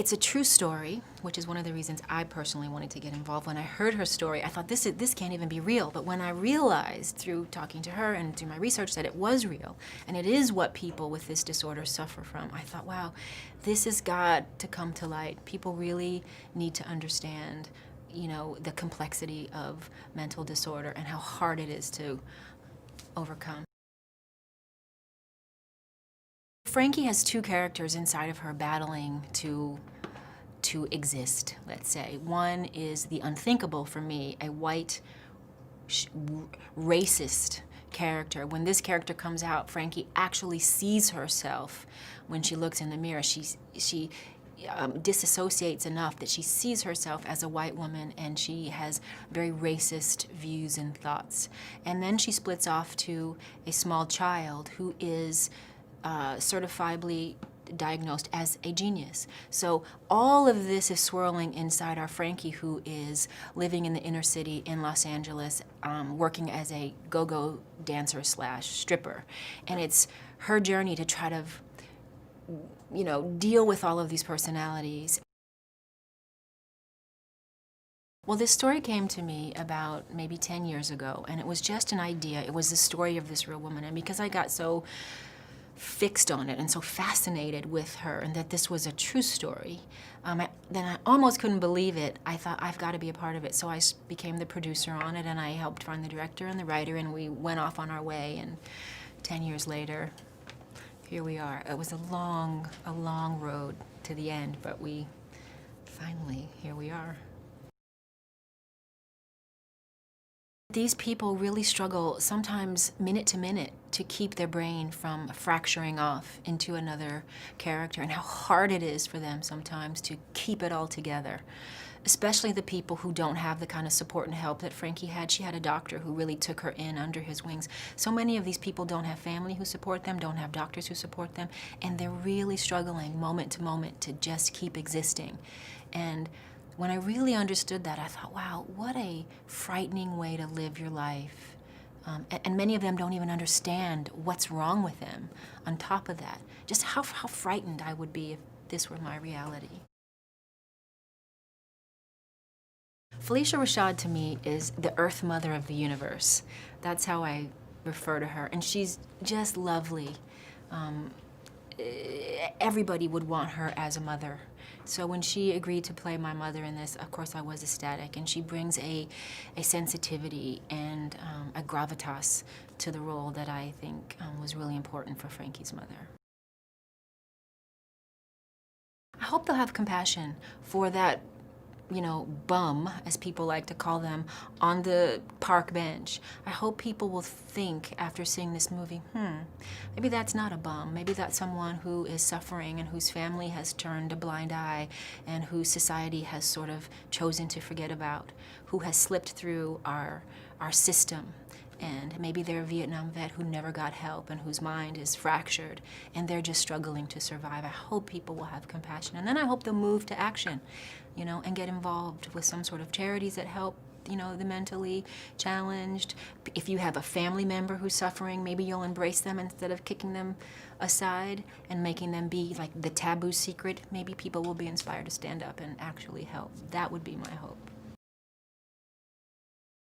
It's a true story, which is one of the reasons I personally wanted to get involved. When I heard her story, I thought, this can't even be real. But when I realized through talking to her and through my research that it was real, and it is what people with this disorder suffer from, I thought, wow, this has got to come to light. People really need to understand, you know, the complexity of mental disorder and how hard it is to overcome. Frankie has two characters inside of her battling to exist, let's say. One is the unthinkable for me, a white, racist character. When this character comes out, Frankie actually sees herself when she looks in the mirror. She disassociates enough that she sees herself as a white woman, and she has very racist views and thoughts. And then she splits off to a small child who is certifiably diagnosed as a genius. So all of this is swirling inside our Frankie, who is living in the inner city in Los Angeles, working as a go-go dancer slash stripper. And it's her journey to try to, you know, deal with all of these personalities. Well, this story came to me about maybe 10 years ago, and it was just an idea. It was the story of this real woman, and because I got so fixed on it and so fascinated with her and that this was a true story, then I almost couldn't believe it. I thought, I've got to be a part of it. So I became the producer on it, and I helped find the director and the writer, and we went off on our way, and 10 years later, here we are. It was a long road to the end, but here we are. These people really struggle, sometimes minute to minute, to keep their brain from fracturing off into another character, and how hard it is for them sometimes to keep it all together. Especially the people who don't have the kind of support and help that Frankie had. She had a doctor who really took her in under his wings. So many of these people don't have family who support them, don't have doctors who support them, and they're really struggling moment to moment to just keep existing. And when I really understood that, I thought, wow, what a frightening way to live your life. And many of them don't even understand what's wrong with them. On top of that, just how frightened I would be if this were my reality. Felicia Rashad, to me, is the Earth Mother of the universe. That's how I refer to her, and she's just lovely. Everybody would want her as a mother. So when she agreed to play my mother in this, of course I was ecstatic, and she brings a sensitivity and a gravitas to the role that I think was really important for Frankie's mother. I hope they'll have compassion for that, you know, bum, as people like to call them, on the park bench. I hope people will think after seeing this movie, maybe that's not a bum. Maybe that's someone who is suffering and whose family has turned a blind eye and whose society has sort of chosen to forget about, who has slipped through our system. And maybe they're a Vietnam vet who never got help and whose mind is fractured, and they're just struggling to survive. I hope people will have compassion. And then I hope they'll move to action, you know, and get involved with some sort of charities that help, you know, the mentally challenged. If you have a family member who's suffering, maybe you'll embrace them instead of kicking them aside and making them be like the taboo secret. Maybe people will be inspired to stand up and actually help. That would be my hope.